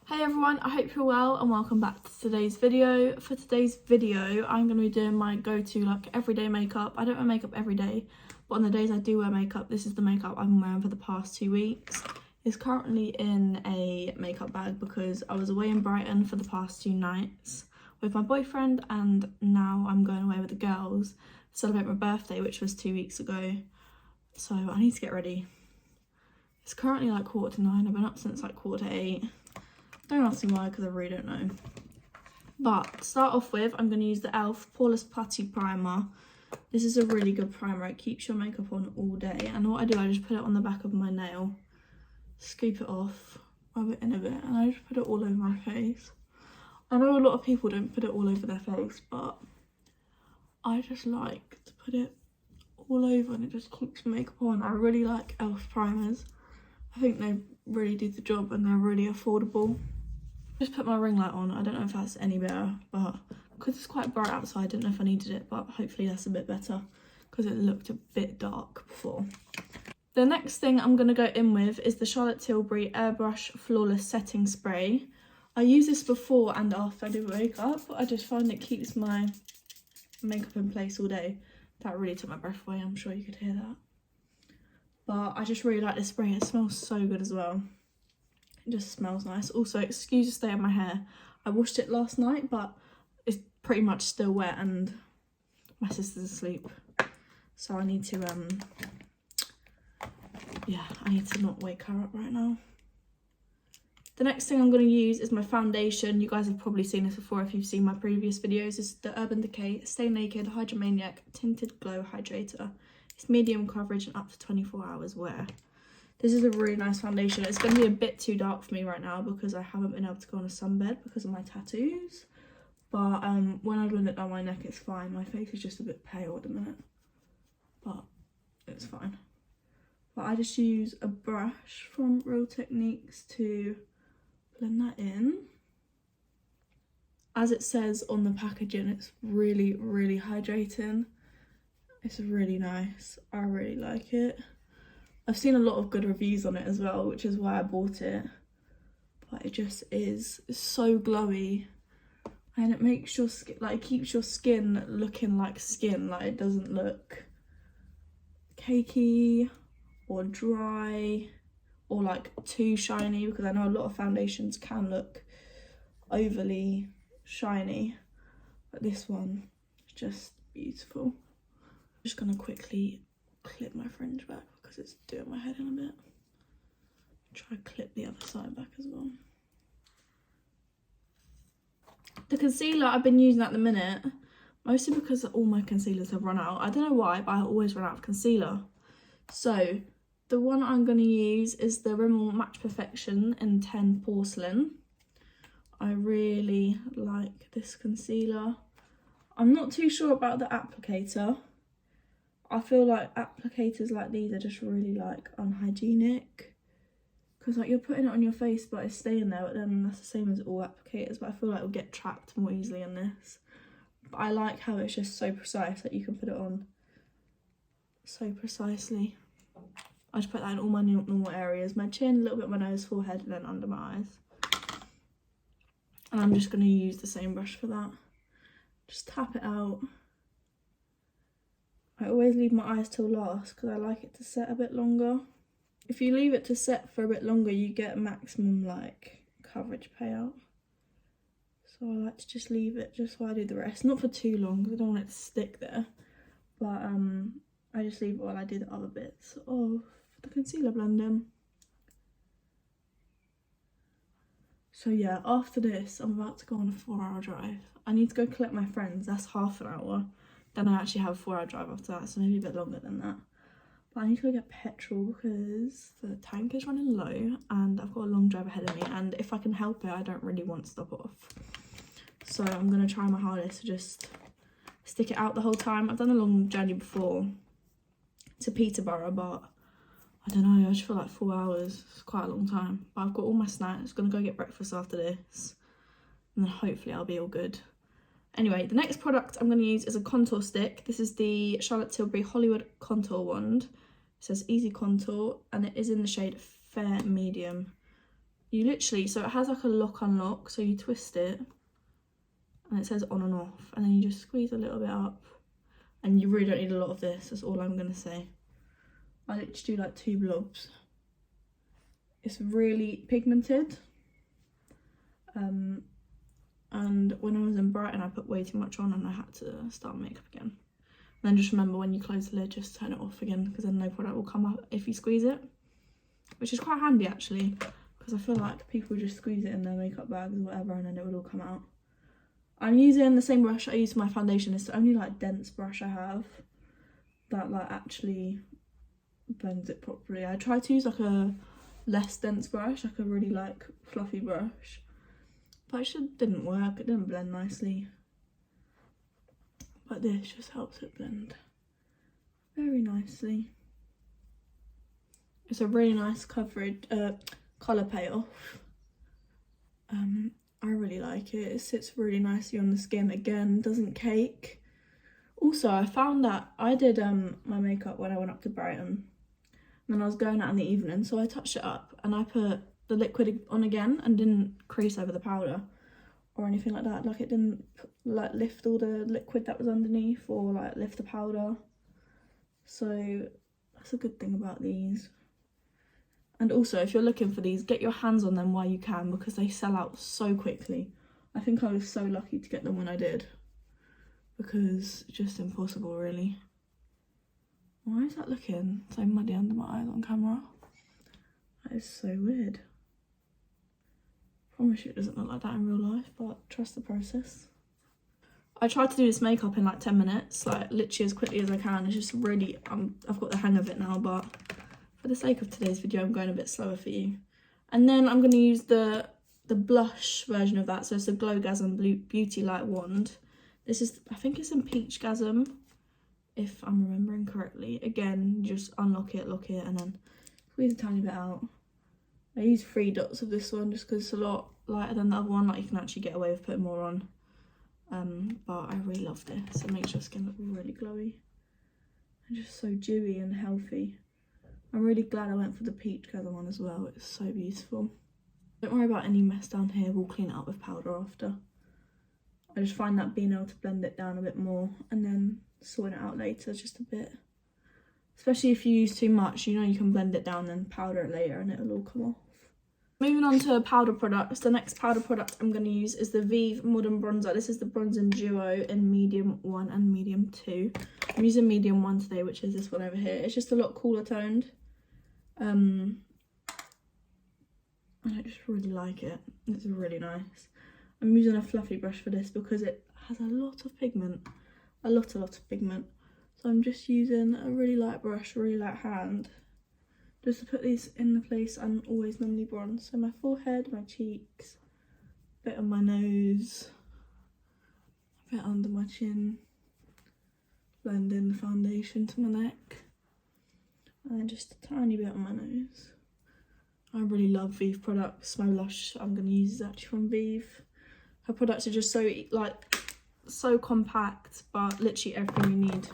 Hey everyone, I hope you're well and welcome back to today's video. For today's video, I'm going to be doing my go-to like everyday makeup. I don't wear makeup every day, but on the days I do wear makeup, this is the makeup I've been wearing for the past 2 weeks. It's currently in a makeup bag because I was away in Brighton for the past 2 nights with my boyfriend, and now I'm going away with the girls to celebrate my birthday, which was 2 weeks ago. So I need to get ready. It's currently like 9:15. I've been up since like 7:45. Don't ask me why, because I really don't know. But to start off with, I'm going to use the e.l.f. Paulus Putty primer. This is a really good primer. It keeps your makeup on all day. And what I do, I just put it on the back of my nail, scoop it off, rub it in a bit, and I just put it all over my face. I know a lot of people don't put it all over their face, but I just like to put it all over and it just keeps makeup on. I really like e.l.f. primers. I think they really do the job and they're really affordable. Just put my ring light on. I don't know if that's any better, but because it's quite bright outside, I didn't know if I needed it, but hopefully that's a bit better because it looked a bit dark before. The next thing I'm going to go in with is the Charlotte Tilbury Airbrush Flawless Setting Spray. I use this before and after I do makeup. I just find it keeps my makeup in place all day. That really took my breath away. I'm sure you could hear that. But I just really like this spray. It smells so good as well. It just smells nice. Also, excuse the state of my hair. I washed it last night, but it's pretty much still wet and my sister's asleep. So I need to, I need to not wake her up right now. The next thing I'm going to use is my foundation. You guys have probably seen this before if you've seen my previous videos. It's the Decay Stay Naked Hydromaniac Tinted Glow Hydrator. It's medium coverage and up to 24 hours wear. This is a really nice foundation. It's going to be a bit too dark for me right now because I haven't been able to go on a sunbed because of my tattoos. But when I blend it down my neck, it's fine. My face is just a bit pale at the minute, but it's fine. But I just use a brush from Real Techniques to blend that in. As it says on the packaging, it's really, really hydrating. It's really nice. I really like it. I've seen a lot of good reviews on it as well, which is why I bought it. But it just is so glowy, and it makes your skin, like, it keeps your skin looking like skin. Like, it doesn't look cakey or dry or like too shiny, because I know a lot of foundations can look overly shiny, but this one is just beautiful. I'm just gonna quickly clip my fringe back because it's doing my head in a bit. Try to clip the other side back as well. The concealer I've been using at the minute, mostly because all my concealers have run out. I don't know why, but I always run out of concealer. So the one I'm going to use is the Rimmel Match Perfection in 10 Porcelain. I really like this concealer. I'm not too sure about the applicator. I feel like applicators like these are just really like unhygienic, because like you're putting it on your face but it's staying there, but then that's the same as all applicators, but I feel like it'll get trapped more easily in this. But I like how it's just so precise that you can put it on so precisely. I just put that in all my normal areas, my chin, a little bit on my nose, forehead, and then under my eyes. And I'm just going to use the same brush for that. Just tap it out. I always leave my eyes till last because I like it to set a bit longer. If you leave it to set for a bit longer, you get maximum like coverage payout. So I like to just leave it just while I do the rest. Not for too long because I don't want it to stick there. But I just leave it while I do the other bits of the concealer blending. So yeah, after this, I'm about to go on a 4-hour drive. I need to go collect my friends. That's half an hour. Then I actually have a 4-hour drive after that, so maybe a bit longer than that. But I need to go get petrol because the tank is running low and I've got a long drive ahead of me, and if I can help it, I don't really want to stop off. So I'm going to try my hardest to just stick it out the whole time. I've done a long journey before to Peterborough, but I don't know, I just feel like 4 hours is quite a long time. But I've got all my snacks, going to go get breakfast after this, and then hopefully I'll be all good. Anyway, the next product I'm going to use is a contour stick. This is the Charlotte Tilbury Hollywood Contour Wand. It says Easy Contour and it is in the shade Fair Medium. you literally, so it has like a lock unlock, so you twist it and it says on and off, and then you just squeeze a little bit up, and you really don't need a lot of this, that's all I'm gonna say. I literally do like 2 blobs. It's really pigmented, and when I was in Brighton I put way too much on and I had to start makeup again. And then just remember, when you close the lid, just turn it off again, because then no product will come up if you squeeze it, which is quite handy actually, because I feel like people just squeeze it in their makeup bags or whatever and then it would all come out. I'm using the same brush I use for my foundation. It's the only like dense brush I have that like actually blends it properly. I tried to use like a less dense brush, like a really like fluffy brush, but it just didn't work. It didn't blend nicely. But this just helps it blend very nicely. It's a really nice coverage, colour payoff. I really like it. It sits really nicely on the skin. Again, doesn't cake. Also, I found that I did my makeup when I went up to Brighton, and then I was going out in the evening, so I touched it up and I put the liquid on again and didn't crease over the powder or anything like that. Like, it didn't like lift all the liquid that was underneath or like lift the powder. So that's a good thing about these. And also, if you're looking for these, get your hands on them while you can, because they sell out so quickly. I think I was so lucky to get them when I did, because it's just impossible really. Why is that looking so muddy under my eyes on camera? That is so weird. I promise you it doesn't look like that in real life, but trust the process. I tried to do this makeup in like 10 minutes, like literally as quickly as I can. It's just really, I've got the hang of it now, but for the sake of today's video, I'm going a bit slower for you. And then I'm going to use the blush version of that. So it's the Glowgasm Beauty Light Wand. This is, I think it's in Peach Gasm, if I'm remembering correctly. Again, just unlock it, lock it, and then squeeze a tiny bit out. I use 3 dots of this one just because it's a lot lighter than the other one. Like, you can actually get away with putting more on. But I really love this. It makes your skin look really glowy and just so dewy and healthy. I'm really glad I went for the Peach Gasm one as well. It's so beautiful. Don't worry about any mess down here. We'll clean it up with powder after. I just find that being able to blend it down a bit more and then sorting it out later just a bit. Especially if you use too much, you know you can blend it down and powder it later and it'll all come off. Moving on to powder products, the next powder product I'm going to use is the Vive Modern Bronzer. This is the Bronzing Duo in medium 1 and medium 2. I'm using medium 1 today, which is this one over here. It's just a lot cooler toned. And I just really like it. It's really nice. I'm using a fluffy brush for this because it has a lot of pigment. A lot of pigment. So I'm just using a really light brush, really light hand, just to put these in the place I'm always normally bronze. So my forehead, my cheeks, a bit on my nose, a bit under my chin, blend in the foundation to my neck, and then just a tiny bit on my nose. I really love Vive products. My blush I'm going to use is actually from Vive. Her products are just so so compact, but literally everything you need.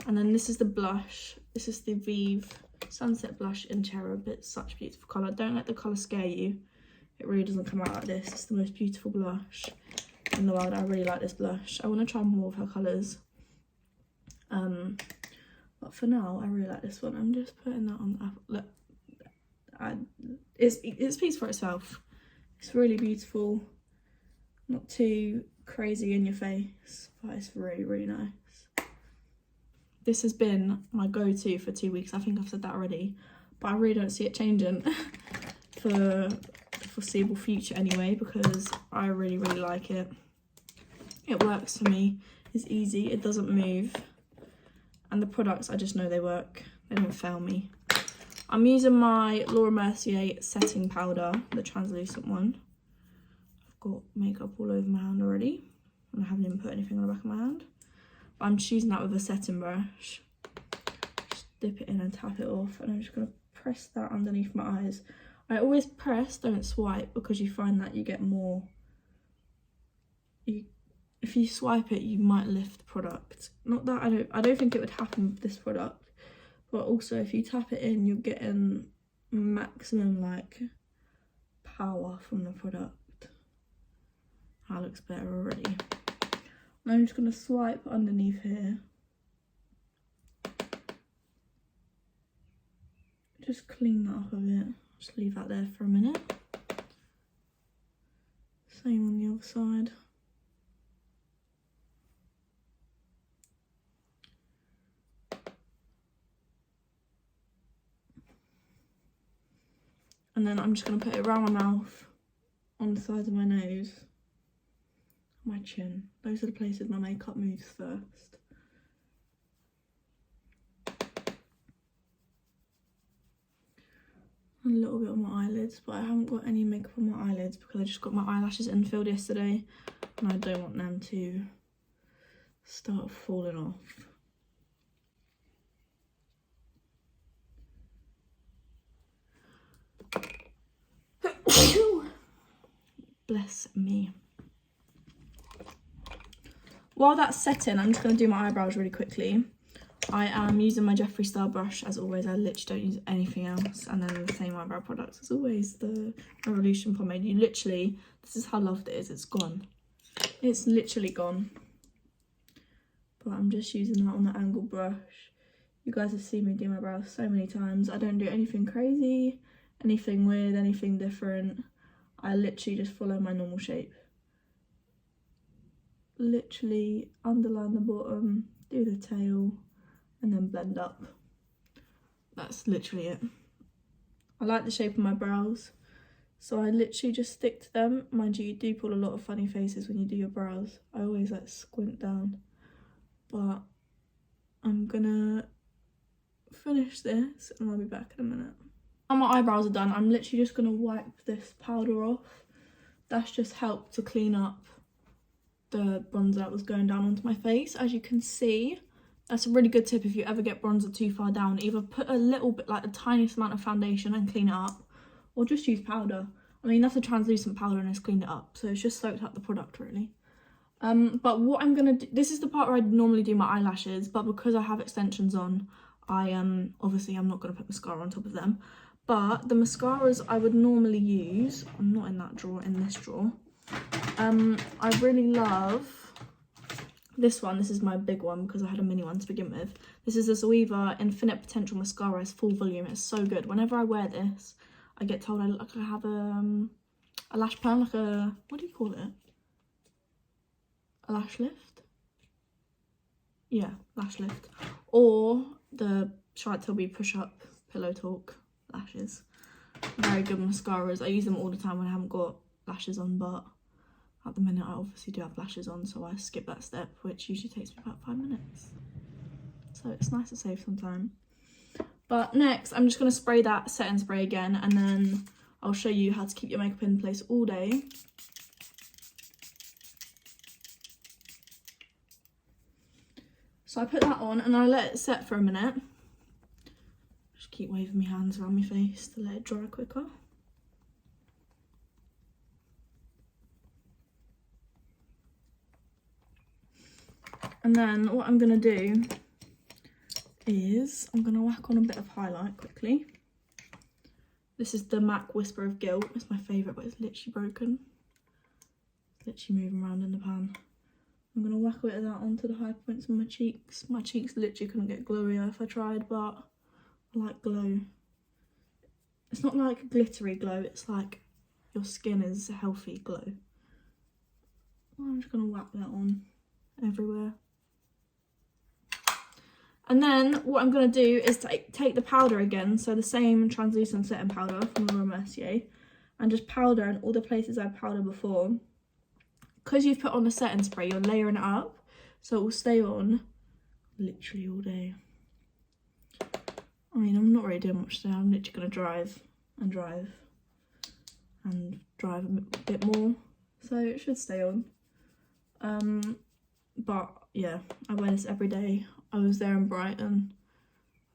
And then this is the blush. This is the Vive Sunset Blush in Cherub. It's such a beautiful colour. Don't let the colour scare you. It really doesn't come out like this. It's the most beautiful blush in the world. I really like this blush. I want to try more of her colours. But for now, I really like this one. I'm just putting that on. Look, it speaks for itself. It's really beautiful. Not too crazy in your face, but it's really, really nice. This has been my go-to for 2 weeks. I think I've said that already, but I really don't see it changing for the foreseeable future anyway, because I really, really like it. It works for me. It's easy. It doesn't move. And the products, I just know they work. They don't fail me. I'm using my Laura Mercier setting powder, the translucent one. I've got makeup all over my hand already, and I haven't even put anything on the back of my hand. But I'm just using that with a setting brush. Just dip it in and tap it off, and I'm just going to press that underneath my eyes. I always press, don't swipe, because you find that you get more. If you swipe it, you might lift the product. Not that I don't think it would happen with this product, but also if you tap it in, you're getting maximum like power from the product. That looks better already. And I'm just going to swipe underneath here. Just clean that up a bit. Just leave that there for a minute. Same on the other side. And then I'm just going to put it around my mouth, on the sides of my nose, my chin. Those are the places my makeup moves first. And a little bit on my eyelids, but I haven't got any makeup on my eyelids because I just got my eyelashes infilled yesterday and I don't want them to start falling off. Bless me. While that's setting, I'm just going to do my eyebrows really quickly. I am using my Jeffree Star brush as always. I literally don't use anything else. And then the same eyebrow products as always, the Revolution pomade. You literally, this is how loved it is. It's gone. It's literally gone. But I'm just using that on the angle brush. You guys have seen me do my brows so many times. I don't do anything crazy, anything weird, anything different. I literally just follow my normal shape. Literally underline the bottom, do the tail, and then blend up. That's literally it. I like the shape of my brows, so I literally just stick to them. Mind you, you do pull a lot of funny faces when you do your brows. I always like squint down, but I'm gonna finish this and I'll be back in a minute. Now my eyebrows are done, I'm literally just gonna wipe this powder off. That's just helped to clean up the bronzer that was going down onto my face. As you can see, that's a really good tip if you ever get bronzer too far down. Either put a little bit, like the tiniest amount of foundation and clean it up, or just use powder. I mean, that's a translucent powder and it's cleaned it up, so it's just soaked up the product really. But what I'm gonna do, this is the part where I normally do my eyelashes, but because I have extensions on, obviously I'm not gonna put mascara on top of them. But the mascaras I would normally use, I'm not in that drawer, in this drawer. I really love this one. This is my big one because I had a mini one to begin with. This is the Zoeva Infinite Potential Mascara. It's full volume. It's so good. Whenever I wear this, I get told I look like I have a lash perm, like a, what do you call it? A lash lift? Yeah, lash lift. Or the Charlotte Tilbury Push Up Pillow Talk lashes. Very good mascaras. I use them all the time when I haven't got lashes on, but at the minute I obviously do have lashes on, so I skip that step, which usually takes me about 5 minutes. So it's nice to save some time. But next, I'm just going to spray that setting spray again, and then I'll show you how to keep your makeup in place all day. So I put that on and I let it set for a minute. Just keep waving my hands around my face to let it dry quicker. And then what I'm going to do is I'm going to whack on a bit of highlight quickly. This is the MAC Whisper of Guilt. It's my favourite, but it's literally broken. It's literally moving around in the pan. I'm going to whack a bit of that onto the high points of my cheeks. My cheeks literally couldn't get glowier if I tried, but I like glow. It's not like a glittery glow, it's like your skin is a healthy glow. I'm just going to whack that on everywhere. And then what I'm going to do is take the powder again, so the same translucent setting powder from Laura Mercier, and just powder in all the places I powdered before. Because you've put on the setting spray, you're layering it up, so it will stay on literally all day. I mean, I'm not really doing much today. I'm literally going to drive and drive and drive a bit more, so it should stay on. But yeah, I wear this every day. I was there in Brighton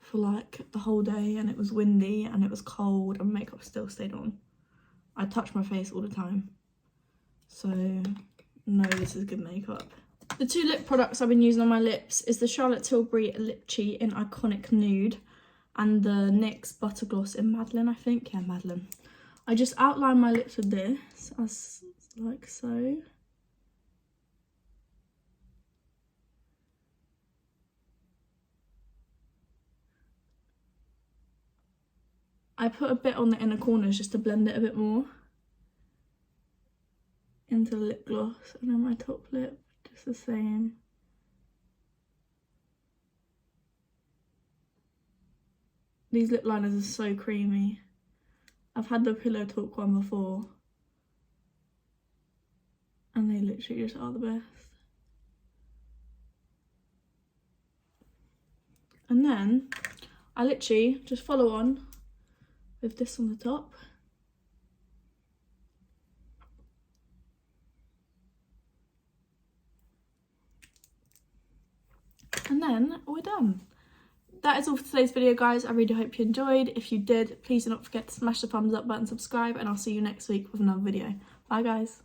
for like the whole day, and it was windy and it was cold and makeup still stayed on. I touch my face all the time, so no, this is good makeup. The two lip products I've been using on my lips is the Charlotte Tilbury Lip Cheat in Iconic Nude and the NYX Butter Gloss in Madeline, I think. Yeah, Madeline. I just outline my lips with this, as like so. I put a bit on the inner corners just to blend it a bit more into the lip gloss, and then my top lip, just the same. These lip liners are so creamy. I've had the Pillow Talk one before, and they literally just are the best. And then I literally just follow on with this on the top. And then we're done. That is all for today's video, guys. I really hope you enjoyed. If you did, please do not forget to smash the thumbs up button, subscribe, and I'll see you next week with another video. Bye, guys.